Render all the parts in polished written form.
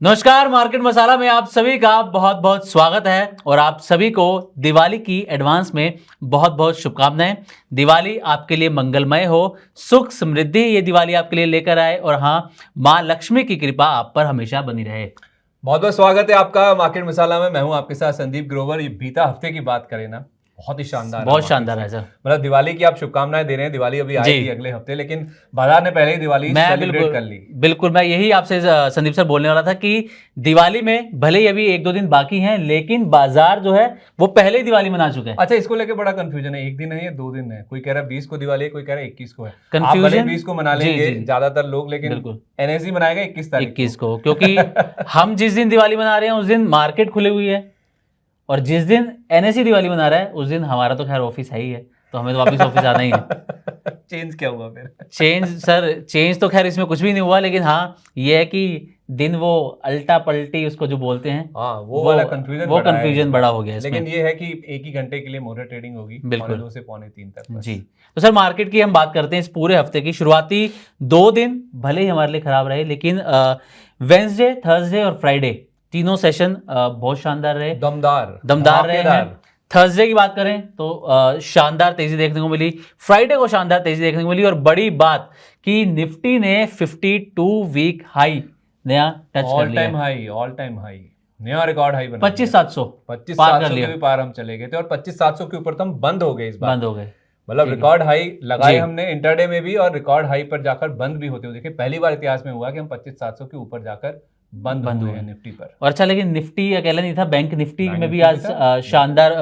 नमस्कार, मार्केट मसाला में आप सभी का बहुत बहुत स्वागत है और आप सभी को दिवाली की एडवांस में बहुत बहुत शुभकामनाएं। दिवाली आपके लिए मंगलमय हो, सुख समृद्धि ये दिवाली आपके लिए लेकर आए और हाँ, माँ लक्ष्मी की कृपा आप पर हमेशा बनी रहे। बहुत बहुत स्वागत है आपका मार्केट मसाला में। मैं हूं आपके साथ संदीप ग्रोवर। ये बीता हफ्ते की बात करें ना, बहुत ही शानदार बहुत शानदार है सर। मतलब दिवाली की आप शुभकामनाएं दे रहे हैं। दिवाली अभी आएगी अगले हफ्ते, लेकिन बाजार ने पहले ही दिवाली मैं सेलिब्रेट कर ली। बिल्कुल मैं यही आपसे संदीप सर बोलने वाला था कि दिवाली में भले ही अभी 1-2 दिन बाकी हैं, लेकिन बाजार जो है वो पहले ही दिवाली मना चुके हैं। अच्छा, इसको लेके बड़ा कंफ्यूजन है। एक दिन है या 2 दिन है? कोई कह रहा है 20 को दिवाली है, कोई कह रहा है 21 को है। आप भले 20 को मना लेंगे ज्यादातर लोग, लेकिन एनएसई मनाएगा 21 तारीख 21 को, क्योंकि हम जिस दिन दिवाली मना रहे हैं उस दिन मार्केट खुली हुई है और जिस दिन एनएसई दिवाली मना रहा है उस दिन हमारा तो खैर ऑफिस है ही है, तो हमें तो वापस ऑफिस आना ही है। चेंज क्या हुआ फिर? चेंज तो खैर इसमें कुछ भी नहीं हुआ, लेकिन हाँ ये है कि दिन वो अल्टा पलटी उसको जो बोलते हैं, हाँ, वो वाला कंफ्यूजन बड़ा हो गया इसमें। लेकिन ये है कि एक ही घंटे के लिए मोटर ट्रेडिंग होगी, बिल्कुल 2 से पौने 3 तक बस। जी। तो सर मार्केट की हम बात करते हैं इस पूरे हफ्ते की। शुरुआती 2 दिन भले ही हमारे लिए खराब रहे, लेकिन वेंसडे, थर्सडे और फ्राइडे तीनों सेशन बहुत शानदार रहे, दमदार रहे हैं। थर्सडे की बात करें तो शानदार तेजी देखने को मिली, फ्राइडे को शानदार तेजी देखने को मिली और बड़ी बात कि निफ्टी ने 52 वीक हाई नया टच कर लिया। ऑल टाइम हाई नया रिकॉर्ड हाई बना 25,700 के भी पार हम चले गए थे और 25,700 के ऊपर तो हम बंद हो गए। इस बार बंद हो गए, मतलब रिकॉर्ड हाई लगाए हमने इंटरडे में भी और रिकॉर्ड हाई पर जाकर बंद भी होते हुए देखे। पहली बार इतिहास में हुआ कि हम 25,700 के ऊपर जाकर बंद हुए हैं निफ्टी पर। और अच्छा, लेकिन निफ्टी अकेला नहीं था, बैंक निफ्टी में भी आज शानदार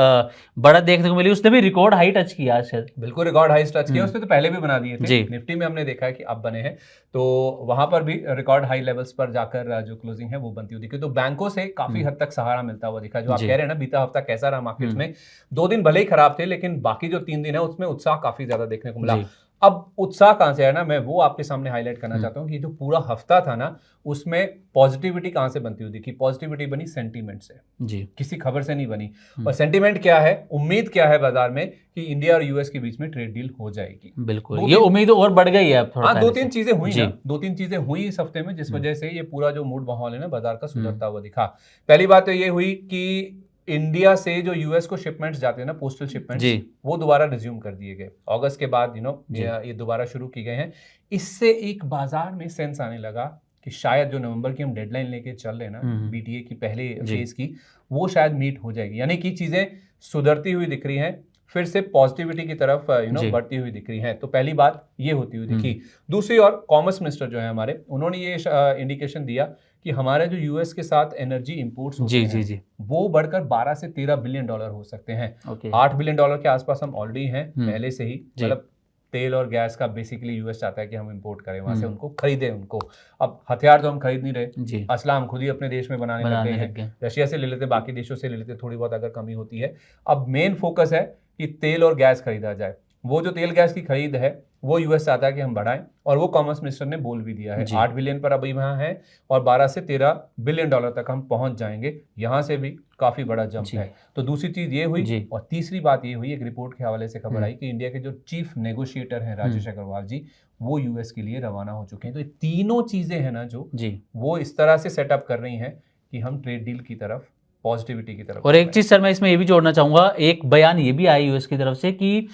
बढ़त देखने को मिली। उसने भी रिकॉर्ड हाई टच किया आज। बिल्कुल रिकॉर्ड हाई टच किया, उसने तो पहले भी बना दिए थे। निफ्टी में हमने देखा है कि अब बने हैं, तो वहां पर भी रिकॉर्ड हाई लेवल्स पर जाकर जो क्लोजिंग है वो बनती हुई दिखी। तो बैंकों से काफी हद तक सहारा मिलता हुआ दिखा। जो आप कह रहे हैं ना, बीता हफ्ता कैसा रहा मार्केट में, 2 दिन भले ही खराब थे, लेकिन बाकी जो 3 दिन है उसमें उत्साह काफी ज्यादा देखने को मिला। अब उत्साह कहां से है ना, मैं वो आपके सामने हाईलाइट करना चाहता हूं कि जो पूरा हफ्ता था ना, उसमें पॉजिटिविटी कहां से बनती हुई दिखी। पॉजिटिविटी बनी सेंटीमेंट से जी, किसी खबर से नहीं बनी। और सेंटीमेंट क्या है, उम्मीद क्या है बाजार में कि इंडिया और यूएस के बीच में ट्रेड डील हो जाएगी। बिल्कुल, ये उम्मीद और बढ़ गई है। हाँ, 2-3 चीजें हुई ना, 2-3 चीजें हुई इस हफ्ते में, जिस वजह से ये पूरा जो मूड माहौल है ना बाजार का सुधरता हुआ दिखा। पहली बात तो ये हुई कि इंडिया से जो यूएस को शिपमेंट्स जाते हैं ना, पोस्टल शिपमेंट्स, वो दोबारा रिज्यूम कर दिए गए अगस्त के बाद। ये दोबारा शुरू की गए हैं। इससे एक बाजार में सेंस आने लगा कि शायद जो नवंबर की हम डेडलाइन लेके चल रहे हैं ना, बीटीए की पहले फेज की, वो शायद मीट हो जाएगी। यानी कि चीजें सुधरती हुई दिख रही हैं, फिर से पॉजिटिविटी की तरफ बढ़ती हुई दिख रही है। तो पहली बात ये होती हुई दिखी। दूसरी ओर कॉमर्स मिनिस्टर जो है हमारे, उन्होंने ये इंडिकेशन दिया कि हमारे जो यूएस के साथ एनर्जी इंपोर्ट्स होते हैं वो बढ़कर 12 से 13 बिलियन डॉलर हो सकते हैं। 8 बिलियन डॉलर के आसपास हम ऑलरेडी हैं पहले से ही। मतलब तेल और गैस का बेसिकली यूएस चाहता है कि हम इंपोर्ट करें वहां से, उनको खरीदें उनको। अब हथियार तो हम खरीद नहीं रहे, असला हम खुद ही अपने देश में बनाने लग गए हैं। रशिया से ले लेते, बाकी देशों से ले लेते, थोड़ी बहुत अगर कमी होती है। अब मेन फोकस है कि तेल और गैस खरीदा जाए। वो जो तेल गैस की खरीद है वो यूएस चाहता है कि हम बढ़ाएं, और वो कॉमर्स मिनिस्टर ने बोल भी दिया है। 8 बिलियन पर अभी वहां है और 12 से 13 बिलियन डॉलर तक हम पहुंच जाएंगे। यहां से भी काफी बड़ा जंप है। तो दूसरी चीज ये हुई, और तीसरी बात ये हुई, एक रिपोर्ट के हवाले से खबर आई कि इंडिया के जो चीफ नेगोशिएटर हैं राजेश अग्रवाल जी, वो यूएस के लिए रवाना हो चुके हैं। तो ये तीनों चीजें हैं ना जो वो इस तरह से सेटअप कर रही हैं कि हम ट्रेड डील की तरफ, पॉजिटिविटी की तरफ। और एक चीज सर मैं इसमें ये भी जोड़ना चाहूंगा, एक बयान ये भी आया यूएस की तरफ से कि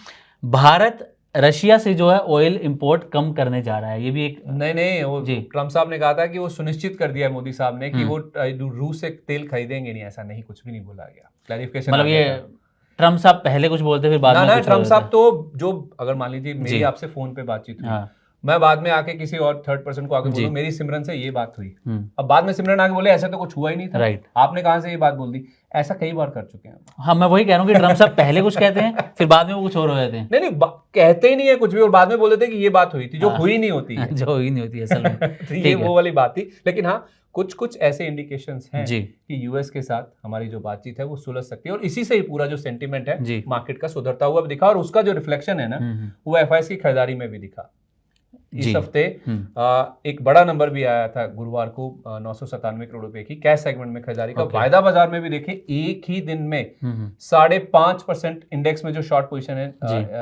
भारत रशिया से जो है ऑयल इंपोर्ट कम करने जा रहा है। ये भी एक नहीं वो ट्रम्प साहब ने कहा था कि वो सुनिश्चित कर दिया है मोदी साहब ने कि वो रूस से तेल खरीदेंगे नहीं। ऐसा नहीं, कुछ भी नहीं बोला गया। क्लैरिफिकेशन, मतलब ये ट्रम्प साहब पहले कुछ बोलते फिर बाद में ट्रम्प साहब तो जो, अगर मान लीजिए मेरी आपसे फोन पे बातचीत हुई, मैं बाद में आके किसी और थर्ड पर्सन को आके बोलूं मेरी सिमरन से ये बात हुई, अब बाद में सिमरन आके बोले ऐसा तो कुछ हुआ ही नहीं था, राइट, आपने कहां से ये बात बोल दी। ऐसा कई बार कर चुके हैं। हाँ, मैं वही कह रहा हूँ कि ट्रम्प साहब पहले कुछ कहते हैं फिर बाद में वो कुछ और हो जाते हैं। नहीं कहते ही नहीं है कुछ भी, और बाद में बोल देते हैं कि ये बात हुई थी, जो हुई नहीं होती है। जो हुई नहीं होती असल में। तो ये वो वाली बात थी। लेकिन हाँ, कुछ ऐसे इंडिकेशंस हैं कि यूएस के साथ हमारी जो बातचीत है वो सुलझ सकती है, और इसी से ही पूरा जो सेंटीमेंट है मार्केट का सुधरता हुआ दिखा, और उसका जो रिफ्लेक्शन है ना वो एफआईएस की खरीदारी में भी दिखा। इस हफ्ते एक बड़ा नंबर भी आया था गुरुवार को, 997 करोड़ रुपए की कैश सेगमेंट में खरीदारी का। वायदा बाजार में भी देखे एक ही दिन में 5.5% इंडेक्स में जो शॉर्ट पोजीशन है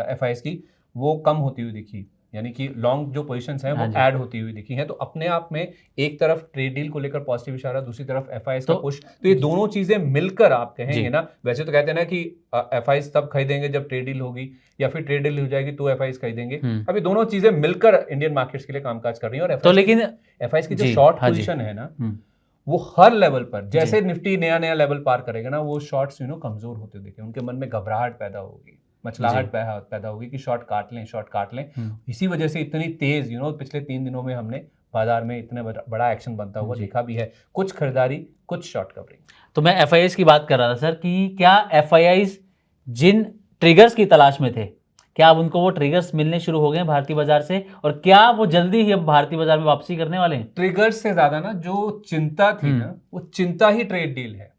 एफआईएस की, वो कम होती हुई दिखी। यानी कि लॉन्ग जो पोजीशंस हैं वो ऐड होती हुई दिखी हैं। तो अपने आप में एक तरफ ट्रेड डील को लेकर पॉजिटिव इशारा, दूसरी तरफ एफआईएस का पुश, तो ये दोनों चीजें मिलकर आप कहेंगे ना, वैसे तो कहते हैं ना कि एफआईएस तब खरीदेंगे जब ट्रेड डील होगी या फिर ट्रेड डील हो जाएगी तो एफआईएस खरीदेंगे। अभी दोनों चीजें मिलकर इंडियन मार्केट्स के लिए कामकाज कर रही हैं। और तो लेकिन एफआईएस की जो शॉर्ट पोजीशन है ना, वो हर लेवल पर जैसे निफ्टी नया लेवल पार करेगा ना, वो शॉर्ट्स कमजोर होते दिखे, उनके मन में घबराहट पैदा होगी, मचलाहट पैदा होगी कि शॉर्ट काट लें। इसी वजह से इतनी तेज पिछले 3 दिनों में हमने बाजार में इतना बड़ा एक्शन बनता हुआ देखा भी है, कुछ खरीदारी, कुछ शॉर्ट कवरिंग। तो मैं एफआईआईज की बात कर रहा था सर कि क्या एफआईआईज जिन ट्रिगर्स की तलाश में थे, क्या अब उनको वो ट्रिगर्स मिलने शुरू हो गए भारतीय बाजार से, और क्या वो जल्दी ही अब भारतीय बाजार में वापसी करने वाले हैं? ट्रिगर्स से ज्यादा ना जो चिंता थी ना, वो चिंता ही ट्रेड डील है।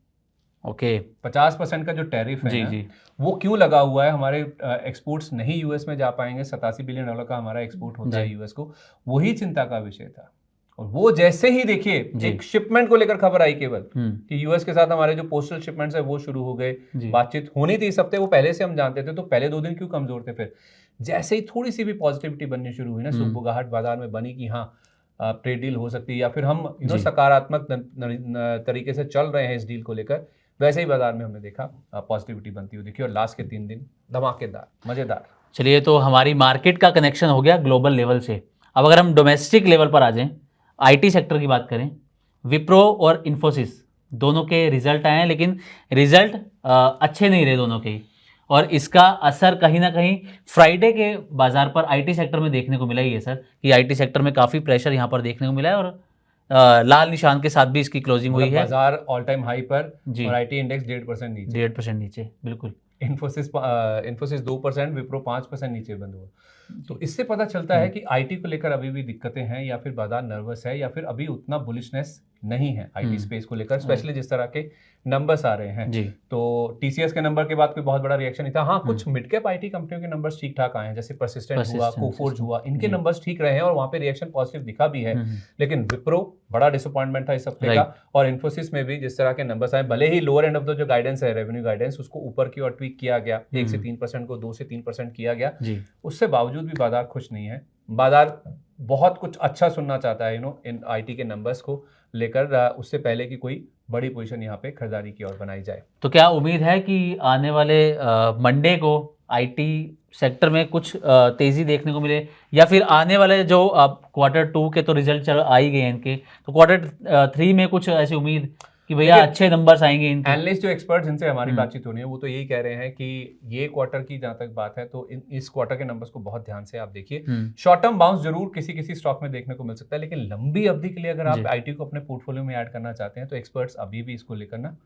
ओके 50% का जो टैरिफ है ना, वो क्यों लगा हुआ है? हमारे एक्सपोर्ट्स नहीं यूएस में जा पाएंगे, $87 बिलियन का हमारा एक्सपोर्ट होता है यूएस को, वही चिंता का विषय था। और वो जैसे ही देखिए एक शिपमेंट को लेकर खबर आई केवल कि यूएस के साथ हमारे जो पोस्टल शिपमेंट्स है वो शुरू हो गए, बातचीत होनी थी इस हफ्ते, वो पहले से हम जानते थे, तो पहले 2 दिन क्यों कमजोर थे? फिर जैसे ही थोड़ी सी भी पॉजिटिविटी बननी शुरू हुई ना, सुबगाहट बाजार में बनी कि हाँ ट्रेड डील हो सकती है या फिर हम सकारात्मक तरीके से चल रहे हैं इस डील को लेकर, वैसे ही बाजार में हमने देखा पॉजिटिविटी बनती हुई देखी। और लास्ट के 3 दिन धमाकेदार, मजेदार। चलिए, तो हमारी मार्केट का कनेक्शन हो गया ग्लोबल लेवल से। अब अगर हम डोमेस्टिक लेवल पर आ जाएं, आईटी सेक्टर की बात करें, विप्रो और इन्फोसिस दोनों के रिजल्ट आए हैं, लेकिन रिजल्ट अच्छे नहीं रहे दोनों के ही, और इसका असर कहीं ना कहीं फ्राइडे के बाजार पर आईटी सेक्टर में देखने को मिला ही है सर, कि आईटी सेक्टर में काफ़ी प्रेशर यहाँ पर देखने को मिला है, और लाल निशान के साथ भी इसकी क्लोजिंग हुई है। बाजार ऑल टाइम हाई पर और आईटी इंडेक्स 1.5% नीचे, 1.5% नीचे, बिल्कुल। इन्फोसिस 2%, विप्रो 5% नीचे बंद हुआ। तो इससे पता चलता है कि आईटी को लेकर अभी भी दिक्कतें हैं, या फिर बाजार नर्वस है, या फिर अभी उतना बुलिशनेस नहीं है आईटी स्पेस को लेकर, स्पेशली जिस तरह के नंबर्स आ रहे हैं जी। तो टीसीएस के नंबर के बाद कोई बहुत बड़ा रिएक्शन नहीं था। हाँ, कुछ मिड कैप आईटी कंपनियों के नंबर्स ठीक ठाक आए हैं, जैसे परसिस्टेंट हुआ, कोफोर्ज हुआ, इनके नंबर्स ठीक रहे हैं और वहां पे रिएक्शन पॉजिटिव दिखा भी है। लेकिन विप्रो बड़ा डिसअपॉइंटमेंट था इस हफ्ते का, और इन्फोसिस में भी जिस तरह के नंबर्स आए, भले ही लोअर एंड ऑफ द जो गाइडेंस है, रेवेन्यू गाइडेंस, उसको ऊपर की ओर ट्वीक किया गया, 1 से 3% को 2 से 3% किया गया, उससे बावजूद भी बाजार खुश नहीं है। बाजार बहुत कुछ अच्छा सुनना चाहता है इन आईटी के नंबर्स को लेकर, उससे पहले कि कोई बड़ी पोजीशन यहाँ पे खरीदारी की ओर बनाई जाए। तो क्या उम्मीद है कि आने वाले मंडे को आईटी सेक्टर में कुछ तेजी देखने को मिले, या फिर आने वाले जो Q2 के तो रिजल्ट आ ही गए इनके, तो Q3 में कुछ ऐसी उम्मीद कि भैया अच्छे नंबर्स आएंगे इनके? एनालिस्ट जो एक्सपर्ट जिनसे हमारी बातचीत होनी है, वो तो यही कह रहे हैं कि ये क्वार्टर की जहां तक बात है, तो इस क्वार्टर के नंबर्स को बहुत ध्यान से आप देखिए। शॉर्ट टर्म बाउंस जरूर किसी स्टॉक में देखने को मिल सकता है, लेकिन लंबी अवधि के लिए अगर आप आईटी को अपने पोर्टफोलियो में ऐड करना चाहते हैं, तो एक्सपर्ट्स अभी भी इसको लेकर ना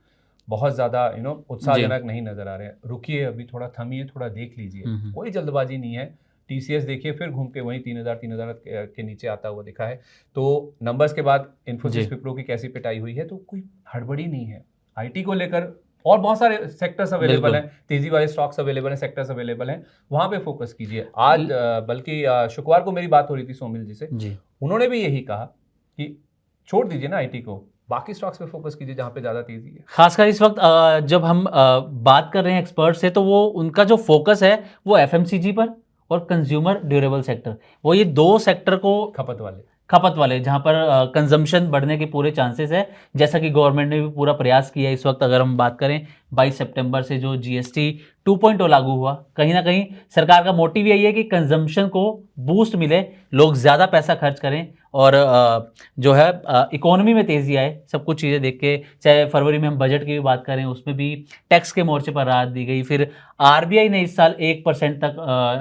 बहुत ज्यादा उत्साहजनक नहीं नजर आ रहे हैं। रुकिए, अभी थोड़ा थमिए, थोड़ा देख लीजिए, कोई जल्दबाजी नहीं है। टीसीएस देखिए फिर घूम के वहीं 3000 के नीचे आता हुआ दिखा है। तो नंबर्स के बाद इन्फोसिस, विप्रो की कैसी पिटाई हुई है, तो कोई हड़बड़ी नहीं है आईटी को लेकर। और बहुत सारे सेक्टर्स अवेलेबल हैं, तेजी वाले स्टॉक्स अवेलेबल हैं, सेक्टर्स अवेलेबल हैं, वहां पे फोकस कीजिए। आज बल्कि शुक्रवार को मेरी बात हो रही थी सोमिल जी से, उन्होंने भी यही कहा कि छोड़ दीजिए ना आईटी को, बाकी स्टॉक्स पे फोकस कीजिए जहां पे ज्यादा तेजी है। खासकर इस वक्त जब हम बात कर रहे हैं एक्सपर्ट से, तो वो उनका जो फोकस है वो एफएमसीजी पर और कंज्यूमर ड्यूरेबल सेक्टर, वो ये 2 सेक्टर को, खपत वाले जहां पर कंजम्पशन बढ़ने के पूरे चांसेस है, जैसा कि गवर्नमेंट ने भी पूरा प्रयास किया इस वक्त। अगर हम बात करें 22 सितंबर से जो जीएसटी 2.0 लागू हुआ, कहीं ना कहीं सरकार का मोटिव यही है कि कंजम्पशन को बूस्ट मिले, लोग ज़्यादा पैसा खर्च करें और जो है इकोनॉमी में तेज़ी आए। सब कुछ चीज़ें देख के, चाहे फरवरी में हम बजट की भी बात करें, उसमें भी टैक्स के मोर्चे पर राहत दी गई, फिर आरबीआई ने इस साल 1% तक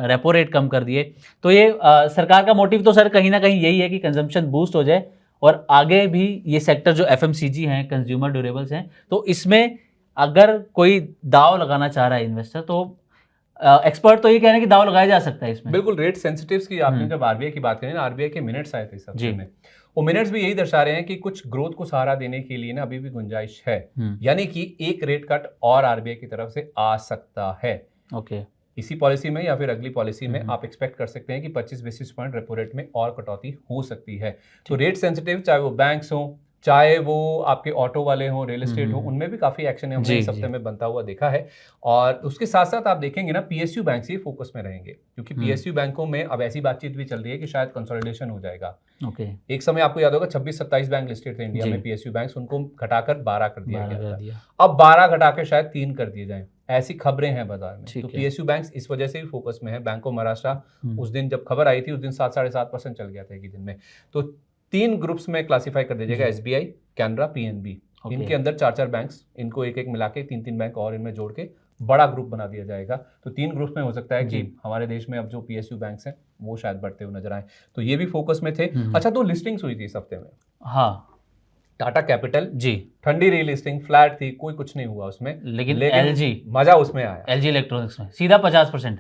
रेपो रेट कम कर दिए। तो ये सरकार का मोटिव तो सर कहीं ना कहीं यही है कि कंजम्पशन बूस्ट हो जाए, और आगे भी ये सेक्टर जो एफएमसीजी हैं, कंज्यूमर ड्यूरेबल्स हैं, तो इसमें अगर कोई दाव लगाना चाह रहा है इन्वेस्टर, तो एक्सपर्ट तो ये कह रहे हैं कि दाव लगाया जा सकता है इसमें। बिल्कुल, रेट सेंसिटिव्स की आपने जब आरबीआई की बात करी ना, आरबीआई के मिनट्स आए थे इस हफ्ते में, वो मिनट्स भी यही दर्शा रहे हैं कि कुछ ग्रोथ को सहारा देने के लिए ना अभी भी गुंजाइश है, यानी कि एक रेट कट और आरबीआई की तरफ से आ सकता है। ओके, इसी पॉलिसी में या फिर अगली पॉलिसी में आप एक्सपेक्ट कर सकते हैं कि 25 बेसिस पॉइंट रेपो रेट में और कटौती हो सकती है। तो रेट सेंसिटिव, चाहे वो बैंक्स हो, चाहे वो आपके ऑटो वाले हों, रियल एस्टेट हो, उनमें भी काफी एक्शन है, हमने इस हफ्ते में बनता हुआ देखा है। और उसके साथ साथ आप देखेंगे ना, पीएसयू बैंक ही फोकस में रहेंगे, क्योंकि पीएसयू बैंकों में अब ऐसी बातचीत भी चल रही है कि शायद कंसोलिडेशन हो जाएगा। एक समय आपको याद होगा 26-27 बैंक लिस्टेड थे इंडिया में पीएसयू बैंक, उनको घटाकर 12 कर दिया गया था। अब 12 घटा के शायद 3 कर दिए जाए, ऐसी खबरें हैं बाजार में। तो पीएसयू बैंक्स इस वजह से भी फोकस में है। बैंक ऑफ महाराष्ट्र उस दिन जब खबर आई थी, उस दिन 7-7.5% चल गया था एक ही दिन में। तो 3 ग्रुप्स में क्लासिफाई कर दीजिएगा, एसबीआई, कैनरा, पीएनबी। इनके अंदर 4-4 बैंक्स, इनको एक एक मिला के 3-3 बैंक और इनमें जोड़ के बड़ा ग्रुप बना दिया जाएगा। तो 3 ग्रुप में हो सकता है कि हमारे देश में अब जो पीएसयू बैंक्स हैं वो शायद बढ़ते हुए नजर आए। तो ये भी फोकस में थे। अच्छा, 2 लिस्टिंग्स हुई थी इस हफ्ते में। हाँ, टाटा कैपिटल जी, ठंडी रीलिस्टिंग, फ्लैट थी, कोई कुछ नहीं हुआ उसमें, लेकिन एलजी, मजा उसमें आया। एलजी इलेक्ट्रॉनिक्स में सीधा 50%।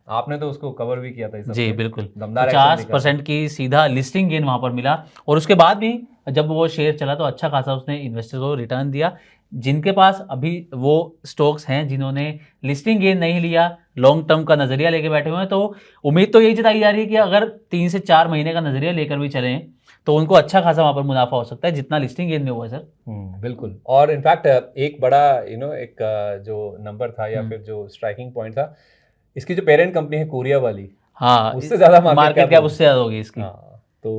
आपने तो उसको कवर भी किया था इस जी बिल्कुल, 50% की सीधा लिस्टिंग गेन वहां पर मिला। और उसके बाद भी जब वो शेयर चला तो अच्छा खासा उसने इन्वेस्टर को रिटर्न दिया। जिनके पास अभी वो स्टॉक्स हैं, जिन्होंने लिस्टिंग गेन नहीं लिया, लॉन्ग टर्म का नजरिया लेके बैठे हुए हैं, तो उम्मीद तो यही जताई जा रही है कि अगर 3 से 4 महीने का नजरिया लेकर भी चलें तो उनको अच्छा खासा वहां पर मुनाफा हो सकता है, जितना लिस्टिंग गेन में हुआ है सर। बिल्कुल। और इनफैक्ट एक बड़ा एक जो नंबर था या फिर जो स्ट्राइकिंग पॉइंट था, इसकी जो पेरेंट कंपनी है कोरिया वाली, हाँ, उससे ज्यादा मार्केट कैप उससे ज्यादा होगी इसकी। तो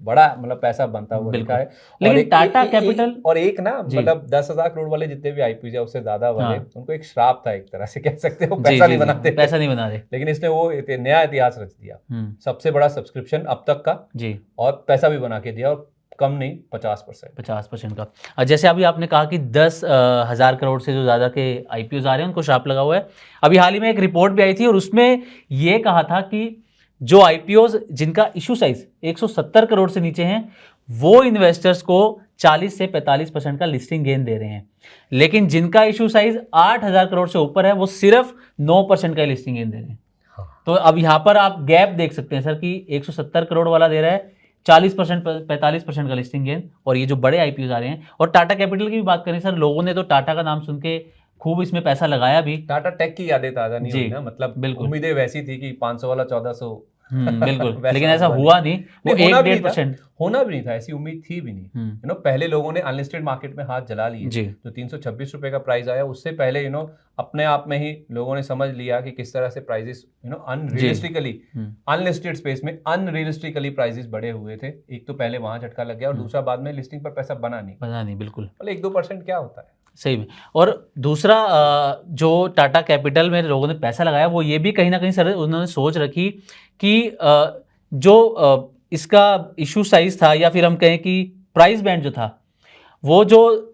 बड़ा मतलब पैसा बनता हुआ दिखा है। लेकिन टाटा कैपिटल और एक ना मतलब 10,000 करोड़ वाले जितने भी आईपीओ है उससे ज्यादा वाले, उनको एक श्राप था, एक तरह से कह सकते हो, पैसा नहीं बनाते, पैसा नहीं बना रहे। लेकिन इसने वो नया इतिहास रच दिया, सबसे बड़ा सब्सक्रिप्शन अब तक का जी, और पैसा भी बना के दिया, और कम नहीं, 50% का। जैसे अभी आपने कहा कि 10,000 करोड़ से जो ज़्यादा के आईपीओ आ रहे हैं उनको श्राप लगा हुआ है। अभी हाल ही में एक रिपोर्ट भी आई थी और उसमें ये कहा था कि जो आईपीओ जिनका इशू साइज 170 करोड़ से नीचे हैं, वो इन्वेस्टर्स को 40 से 45% का लिस्टिंग गेन दे रहे हैं, लेकिन जिनका इशू साइज 8,000 करोड़ से ऊपर है वो सिर्फ 9% का लिस्टिंग गेन दे रहे हैं। तो अब यहाँ पर आप गैप देख सकते हैं सर कि 170 करोड़ वाला दे रहा है 40% 45% का लिस्टिंग गेन, और ये जो बड़े आईपीओ आ रहे हैं। और टाटा कैपिटल की भी बात करें सर, लोगों ने तो टाटा का नाम सुन के खूब इसमें पैसा लगाया भी। टाटा टेक की यादें ताजा नहीं हुई ना, मतलब बिल्कुल उम्मीदें वैसी थी कि 500 वाला 1400, बिल्कुल लेकिन ऐसा हुआ नहीं, वो 1-1.5% होना भी नहीं था, ऐसी उम्मीद थी भी नहीं। पहले लोगों ने अनलिस्टेड मार्केट में हाथ जला लिए, जो 326 रुपए का प्राइस आया उससे पहले अपने आप में ही लोगों ने समझ लिया कि किस तरह से प्राइजेस अनरियलिस्टिकली अनलिस्टेड स्पेस में अनरियलिस्टिकली प्राइजेस बढ़े हुए थे। एक तो पहले वहां झटका लग गया, और दूसरा बाद में लिस्टिंग पर पैसा बना नहीं बिल्कुल, 1-2% क्या होता है सही में। और दूसरा जो टाटा कैपिटल में लोगों ने पैसा लगाया, वो ये भी कहीं ना कहीं सर उन्होंने सोच रखी कि जो इसका इशू साइज था, या फिर हम कहें कि प्राइस बैंड जो था, वो जो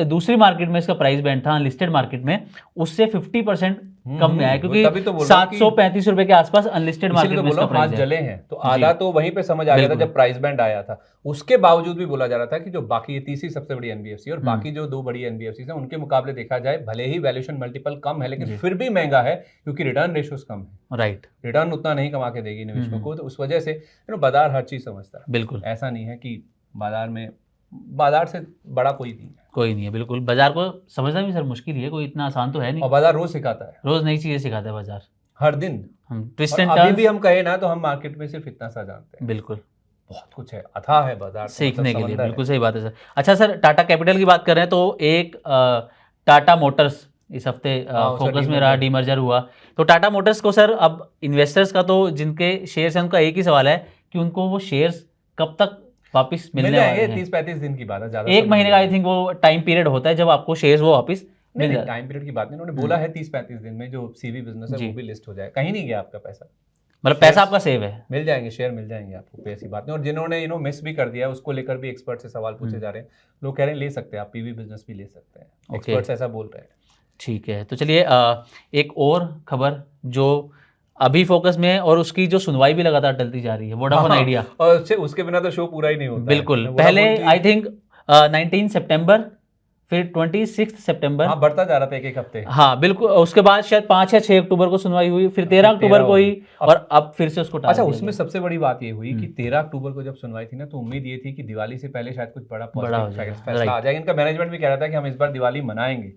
दूसरी मार्केट में इसका प्राइस बैंड था अनलिस्टेड मार्केट में, उससे 50% कम में आया, क्योंकि तो 735 रुपए के आसपास अनलिस्टेड मार्केट में इसका प्राइस जले हैं। तो आधा तो वहीं पे समझ आ गया था जब प्राइस बैंड आया था। उसके बावजूद भी बोला जा रहा था कि जो बाकी ये तीसरी सबसे बड़ी एनबीएफसी और बाकी जो 2 बड़ी एनबीएफसी हैं, उनके मुकाबले देखा जाए भले ही वैल्यूएशन मल्टीपल कम है, लेकिन फिर भी महंगा है, क्योंकि रिटर्न रेशियोज कम है। राइट, रिटर्न उतना नहीं कमा के देगी निवेशकों को। तो उस वजह से बाजार हर चीज समझता है। बिल्कुल, ऐसा नहीं है कि बाजार से बड़ा कोई नहीं है। बिल्कुल, बाजार को समझना भी सर मुश्किल ही है, कोई इतना आसान तो है नहीं। और बाजार रोज सिखाता है, रोज नई चीजें सिखाता है बाजार, हर दिन। हम ट्विस्ट एंड टर्न्स अभी भी हम कहे ना तो हम मार्केट में सिर्फ इतना सा जानते हैं। बिल्कुल, बहुत कुछ है, अथाह है बाजार सीखने के लिए। बिल्कुल सही बात है सर। अच्छा सर, टाटा कैपिटल की बात कर रहे हैं तो एक टाटा मोटर्स इस हफ्ते फोकस में रहा, डीमर्जर हुआ। तो टाटा मोटर्स को सर अब इन्वेस्टर्स का, तो जिनके शेयर्स हैं उनका एक ही सवाल है कि उनको वो शेयर्स कब तक वापस मिलने वाले हैं। 30-35 दिन की बात है, ज्यादा 1 महीने का आई थिंक वो टाइम पीरियड होता है जब आपको शेयर्स वो वापस मिल जाए। टाइम पीरियड की बात नहीं, उन्होंने बोला है 30-35 दिन में जो सीवी बिजनेस है वो भी लिस्ट हो जाए। कहीं नहीं गया आपका पैसा, मतलब पैसा आपका सेव है, मिल जाएंगे, शेयर मिल जाएंगे आपको, कोई ऐसी बात नहीं। और जिन्होंने मिस भी कर दिया उसको लेकर भी एक्सपर्ट से सवाल पूछे जा रहे हैं। लोग कह रहे हैं ले सकते हैं आप, पीवी बिजनेस भी ले सकते हैं, एक्सपर्ट्स ऐसा बोल रहे हैं। ठीक है, तो चलिए एक और खबर जो अभी फोकस में है और उसकी जो सुनवाई भी लगातार टलती जा रही है, वोडाफोन आइडिया। और उसके बिना तो शो पूरा ही नहीं होता। बिल्कुल, पहले आई थिंक 19 सितंबर, फिर 26 सितंबर, हाँ बढ़ता जा रहा था एक हफ्ते। हाँ बिल्कुल, उसके बाद शायद 5 या 6 अक्टूबर को सुनवाई हुई, फिर 13 अक्टूबर को हुई, और अब फिर से उसको टाल दिया। अच्छा, उसमें सबसे बड़ी बात ये हुई कि 13 अक्टूबर को जब सुनवाई थी ना, तो उम्मीद ये थी कि दिवाली से पहले शायद कुछ बड़ा फैसला आ जाएगा। इनका मैनेजमेंट भी कह रहा था कि हम इस बार दिवाली मनाएंगे,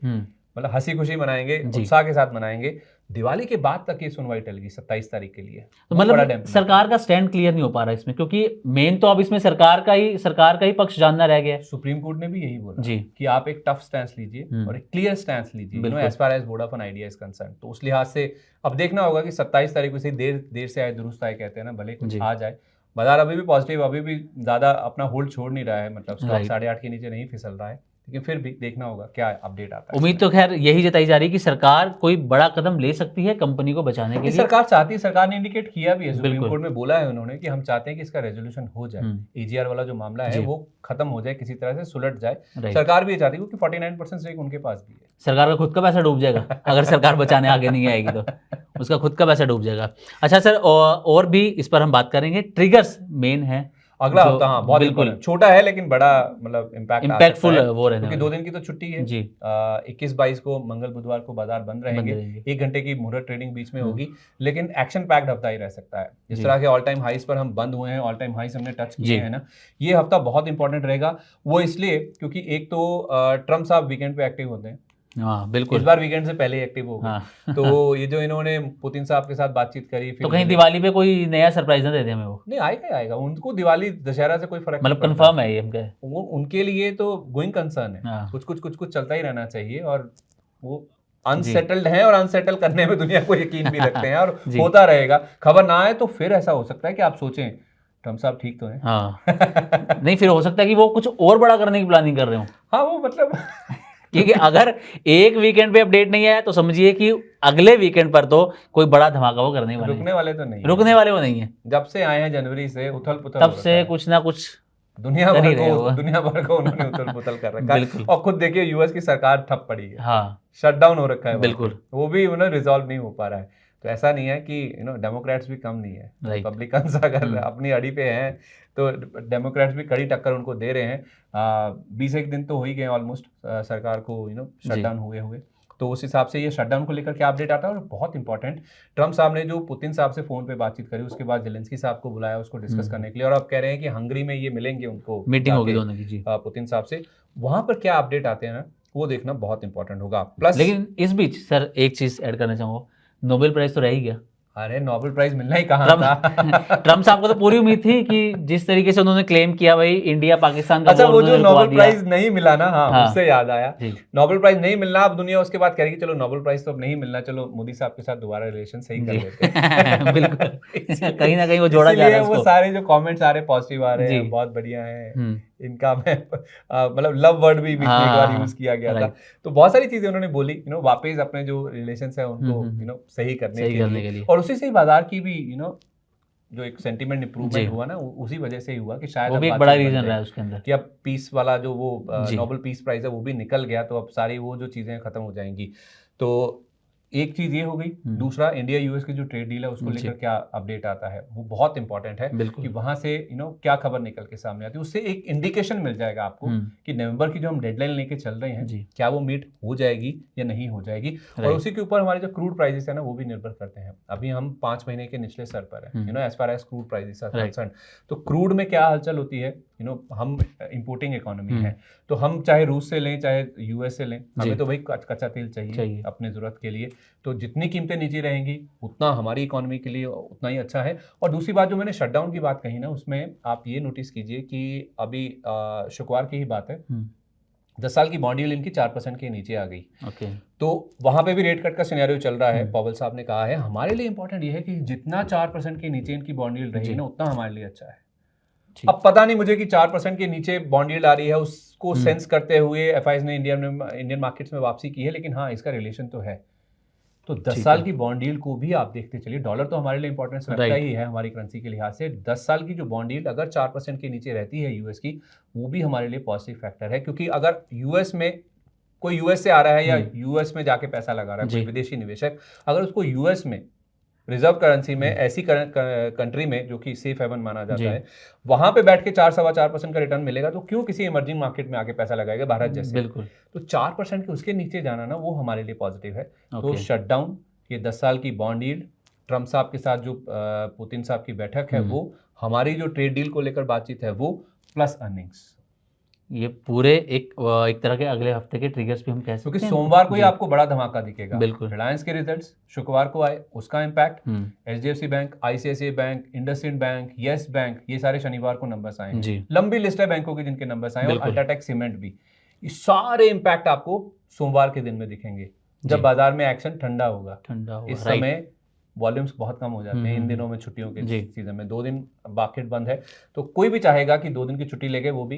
मतलब हंसी खुशी मनाएंगे, उत्साह के साथ मनाएंगे। दिवाली के बाद तक ये सुनवाई टलेगी 27 तारीख के लिए। तो मतलब सरकार का स्टैंड क्लियर नहीं हो पा रहा इसमें, क्योंकि मेन तो अब इसमें सरकार का ही पक्ष जानना रह गया है। सुप्रीम कोर्ट ने भी यही बोला जी कि आप एक टफ स्टैंड लीजिए और एक क्लियर स्टैंड लीजिए as far as Vodafone Idea is concern. तो उस लिहाज से अब देखना होगा कि 27 तारीख को से देर से आए दुरुस्त आए कहते हैं ना, भले कुछ आ जाए। बाजार अभी भी पॉजिटिव, अभी भी ज्यादा अपना होल्ड छोड़ नहीं रहा है, मतलब स्टॉक 8.5 के नीचे नहीं फिसल रहा है, लेकिन फिर भी देखना होगा क्या अपडेट आता है। उम्मीद तो खैर यही जताई जा रही है कि सरकार कोई बड़ा कदम ले सकती है कंपनी को बचाने के लिए। सरकार चाहती है, सरकार ने इंडिकेट किया भी है, सुप्रीम कोर्ट में बोला है उन्होंने कि हम चाहते हैं कि इसका रेजोल्यूशन हो जाए, एजीआर वाला जो मामला है वो खत्म हो जाए, किसी तरह से सुलझ जाए। सरकार भी ये चाहती है क्योंकि 49% स्टेक उनके पास भी है। सरकार का खुद का पैसा डूब जाएगा अगर सरकार बचाने आगे नहीं आएगी तो उसका खुद का पैसा डूब जाएगा। अच्छा सर, और भी इस पर हम बात करेंगे। ट्रिगर्स मेन है अगला हफ्ता, हाँ बहुत बिल्कुल छोटा है लेकिन बड़ा मतलब इम्पैक्टफुल वो रहने क्योंकि 2 दिन की तो छुट्टी है जी। 21-22 को मंगल बुधवार को बाजार बंद रहेंगे, 1 घंटे की मुहूर्त ट्रेडिंग बीच में होगी, लेकिन एक्शन पैक्ड हफ्ता ही रह सकता है। जिस तरह के ऑल टाइम हाइस पर हम बंद हुए हैं, ऑल टाइम हाइस हमने टच किए हैं ना, ये हफ्ता बहुत इंपॉर्टेंट रहेगा। वो इसलिए क्योंकि एक तो ट्रम्प साहब वीकेंड पे एक्टिव होते हैं, हाँ बिल्कुल, इस बार वीकेंड से पहले एक्टिव हो गए। तो ये जो इन्होंने पुतिन साहब के साथ बातचीत करी, तो कहीं दिवाली पे कोई नया सरप्राइज ना दे दे हमें वो? नहीं, आएगा उनको दिवाली दशहरा से कोई फर्क मतलब कंफर्म है ये वो उनके लिए तो गोइंग कंसर्न है। कुछ चलता ही रहना चाहिए, और वो अनसेटल्ड हैं और अनसेटल करने में दुनिया को यकीन भी रखते हैं, और होता रहेगा। खबर ना आए तो फिर ऐसा हो सकता है कि आप सोचें ट्रम्प साहब ठीक तो हैं, हाँ नहीं, फिर हो सकता है कि वो कुछ और बड़ा करने की प्लानिंग कर रहे हो। हाँ वो मतलब क्योंकि अगर एक वीकेंड पे अपडेट नहीं आया तो समझिए कि अगले वीकेंड पर तो कोई बड़ा धमाका वो करने वाले। रुकने वाले तो नहीं, रुकने वाले वो नहीं है। जब से आए हैं जनवरी से उथल पुथल, तब से कुछ ना कुछ दुनिया भर को उन्होंने उथल पुथल कर रखा है। और खुद देखिए यूएस की सरकार ठप पड़ी है, हाँ शटडाउन हो रखा है बिल्कुल, वो भी उन्हें रिजॉल्व नहीं हो पा रहा है। तो ऐसा नहीं है कि डेमोक्रेट्स भी कम नहीं है, रिपब्लिकन्स अगर अपनी अड़ी पे हैं तो डेमोक्रेट्स भी कड़ी टक्कर उनको दे रहे हैं। 21 दिन तो हो ही गए ऑलमोस्ट सरकार को शटडाउन हुए। तो उस हिसाब से ये शटडाउन को लेकर क्या अपडेट आता है। और बहुत इंपॉर्टेंट, ट्रम्प साहब ने जो पुतिन साहब से फोन पे बातचीत करी, उसके बाद जेलेंस्की साहब को बुलाया उसको डिस्कस करने के लिए, और अब कह रहे हैं कि हंगरी में ये मिलेंगे, उनको मीटिंग होगी दोनों की जी पुतिन साहब से। वहां पर क्या अपडेट आते हैं ना, वो देखना बहुत इंपॉर्टेंट होगा। प्लस लेकिन इस बीच सर एक चीज ऐड करना चाहूंगा, नोबेल प्राइज तो रह ही गया। अरे नोबेल प्राइज मिलना ही कहाँ था। ट्रम्प साहब को तो पूरी उम्मीद थी कि जिस तरीके से उन्होंने क्लेम किया भाई इंडिया पाकिस्तान का, अच्छा वो जो नोबेल प्राइज नहीं मिला ना, हाँ उससे याद आया, नोबेल प्राइज नहीं मिलना, अब दुनिया उसके बाद कह रही चलो नोबेल प्राइज तो अब नहीं मिलना, चलो मोदी साहब के साथ दोबारा रिलेशन सही कर लेते हैं। बिल्कुल कहीं ना कहीं वो जोड़ा जा रहा है। वो सारे जो कमेंट्स आ रहे पॉजिटिव आ रहे हैं, बहुत बढ़िया है इनका, मैं मतलब लव वर्ड भी बीच में एक बार यूज किया गया था। तो बहुत सारी चीजें उन्होंने बोली, वापस अपने जो रिलेशंस है उनको सही करने के लिए, और उसी से बाजार की भी जो एक सेंटीमेंट इंप्रूवमेंट हुआ ना, उसी वजह से ही हुआ कि शायद वो भी एक बड़ा रीजन रहा है उसके अंदर कि अब पीस वाला जो वो नोबेल पीस प्राइज है वो भी निकल गया, तो अब सारी वो जो चीजें खत्म हो जाएंगी। तो एक चीज ये हो गई। दूसरा, इंडिया यूएस की जो ट्रेड डील है उसको लेकर क्या अपडेट आता है, वो बहुत इंपॉर्टेंट है कि वहां से क्या खबर निकल के सामने आती है, उससे एक इंडिकेशन मिल जाएगा आपको कि नवंबर की जो हम डेडलाइन लेके चल रहे हैं क्या वो मीट हो जाएगी या नहीं हो जाएगी। और उसी के ऊपर हमारे जो क्रूड प्राइसेस है ना वो भी निर्भर करते हैं। अभी हम 5 महीने के निचले स्तर पर है as far as crude prices are concerned. तो क्रूड में क्या हलचल होती है, हम इंपोर्टिंग इकोनॉमी है, तो हम चाहे रूस से लें चाहे यूएस से लें, हमें तो भाई कच्चा तेल चाहिए अपने जरूरत के लिए। तो जितनी कीमतें नीचे रहेंगी उतना हमारी इकोनॉमी के लिए उतना ही अच्छा है। और दूसरी बात जो मैंने शटडाउन की बात कही ना, उसमें आप ये नोटिस कीजिए कि अभी शुक्रवार की ही बात है, 10 साल की बॉन्ड यील्ड इनकी 4% के नीचे आ गई। तो वहां पे भी रेट कट का सिनेरियो चल रहा है। पॉवेल साहब ने कहा है हमारे लिए इंपॉर्टेंट ये है कि जितना 4% के नीचे इनकी बॉन्ड यील्ड रहेगी ना उतना हमारे लिए अच्छा है। अब पता नहीं मुझे कि 4% के नीचे बॉन्ड यील्ड आ रही है, उसको सेंस करते हुए एफआईज ने इंडियन मार्केट्स में वापसी की है, लेकिन हाँ इसका रिलेशन तो है। तो 10 साल की बॉन्ड यील्ड को भी आप देखते चलिए, डॉलर तो हमारे लिए इंपॉर्टेंस रखता ही है हमारी करेंसी के लिहाज से। 10 साल की जो बॉन्ड यील्ड अगर 4% के नीचे रहती है यूएस की, वो भी हमारे लिए पॉजिटिव फैक्टर है। क्योंकि अगर यूएस में कोई यूएस से आ रहा है या यूएस में जाके पैसा लगा रहा है कोई विदेशी निवेशक, अगर उसको यूएस में रिजर्व करेंसी में ऐसी कंट्री में जो कि सेफ हेवन माना जाता है, वहां पे बैठ के 4-4.25% का रिटर्न मिलेगा, तो क्यों किसी इमर्जिंग मार्केट में आके पैसा लगाएगा भारत जैसे। बिल्कुल। तो 4% के उसके नीचे जाना ना वो हमारे लिए पॉजिटिव है। तो शटडाउन, ये 10 साल की बॉन्ड यील्ड, ट्रम्प साहब के साथ जो पुतिन साहब की बैठक है वो, हमारी जो ट्रेड डील को लेकर बातचीत है वो, प्लस अर्निंग्स, ये पूरे एक तरह के अगले हफ्ते के ट्रिगर्स भी हम कह सकते हैं, क्योंकि सोमवार को ही आपको बड़ा धमाका दिखेगा। बिल्कुल। रिलायंस के रिजल्ट्स शुक्रवार को आए, उसका impact, HDFC bank, ICICI bank, IndusInd bank, yes bank, ये सारे शनिवार को नंबर्स आए हैं। लंबी लिस्ट है बैंकों की जिनके नंबर्स आए, और अल्ट्राटेक सीमेंट भी। ये सारे इम्पैक्ट आपको सोमवार के दिन में दिखेंगे, जब बाजार में एक्शन ठंडा होगा। इस समय वॉल्यूम्स बहुत कम हो जाते हैं इन दिनों में, छुट्टियों के सीजन में। 2 दिन मार्केट बंद है, तो कोई भी चाहेगा कि 2 दिन की छुट्टी लेके वो भी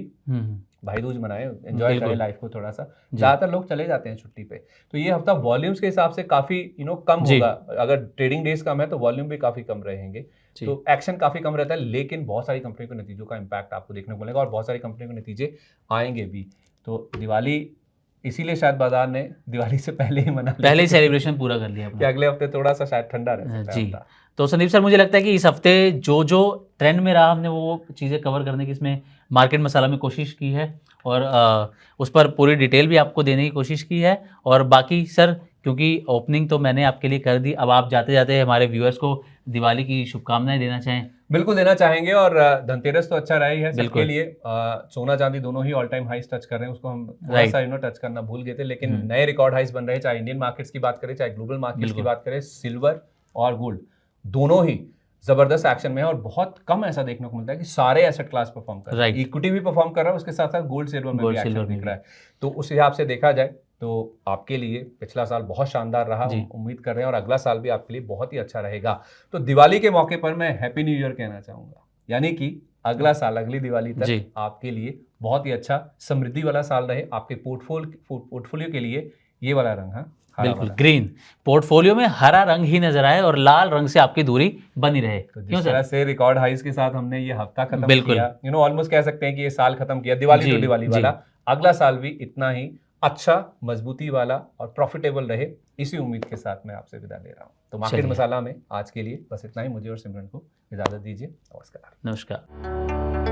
भाई दूज मनाए, एंजॉय करे लाइफ को थोड़ा सा। ज्यादातर लोग चले जाते हैं छुट्टी पे, तो ये हफ्ता वॉल्यूम्स के हिसाब से काफी कम होगा। अगर ट्रेडिंग डेज कम है तो वॉल्यूम भी काफी कम रहेंगे, तो एक्शन काफी कम रहता है। लेकिन बहुत सारी कंपनी के नतीजों का इम्पैक्ट आपको देखने को मिलेगा, और बहुत सारी कंपनी के नतीजे आएंगे भी। तो दिवाली, इसीलिए शायद बाजार ने दिवाली से पहले ही सेलिब्रेशन पूरा कर लिया कि अगले हफ्ते थोड़ा सा शायद ठंडा रह सकता है। तो संदीप सर, मुझे लगता है कि इस हफ्ते जो जो ट्रेंड में रहा, हमने वो चीज़ें कवर करने की इसमें मार्केट मसाला में कोशिश की है, और उस पर पूरी डिटेल भी आपको देने की कोशिश की है। और बाकी सर, क्योंकि ओपनिंग तो मैंने आपके लिए कर दी, अब आप जाते जाते हमारे व्यूअर्स को दिवाली की शुभकामनाएं देना चाहें। बिल्कुल देना चाहेंगे, और धनतेरस तो अच्छा रहा ही है सबके लिए। सोना चांदी दोनों ही ऑल टाइम हाइस टच कर रहे हैं, उसको हम थोड़ा सा टच करना भूल गए थे, लेकिन नए रिकॉर्ड हाइस बन रहे हैं। चाहे इंडियन मार्केट्स की बात करें, चाहे ग्लोबल मार्केट्स की बात करें, सिल्वर और गोल्ड दोनों ही जबरदस्त एक्शन में है। और बहुत कम ऐसा देखने को मिलता है कि सारे एसेट क्लास परफॉर्म कर रहे हैं। इक्विटी भी परफॉर्म कर रहा है, उसके साथ साथ गोल्ड सिल्वर में भी एक्शन दिख रहा है। तो उस हिसाब से देखा जाए तो आपके लिए पिछला साल बहुत शानदार रहा, उम्मीद कर रहे हैं, और अगला साल भी आपके लिए बहुत ही अच्छा रहेगा। तो दिवाली के मौके पर मैं हैप्पी न्यू ईयर कहना चाहूंगा, यानी कि अगला साल, अगली दिवाली तक आपके लिए बहुत ही अच्छा समृद्धि वाला साल रहे। आपके पोर्टफोलियो के लिए ये वाला रंग, बिल्कुल ग्रीन, पोर्टफोलियो में हरा रंग ही नजर आए, और लाल रंग से आपकी दूरी बनी रहे। तो जिस तरह से रिकॉर्ड हाइस के साथ हमने ये हफ्ता खत्म किया, ऑलमोस्ट कह सकते हैं कि ये साल खत्म किया, दिवाली तो दिवाली वाला, अगला साल भी इतना ही अच्छा, मजबूती वाला और प्रॉफिटेबल रहे, इसी उम्मीद के साथ मैं आपसे विदा ले रहा हूँ। तो मार्केट मसाला में आज के लिए बस इतना ही। मुझे और सिमरन को इजाजत दीजिए। नमस्कार।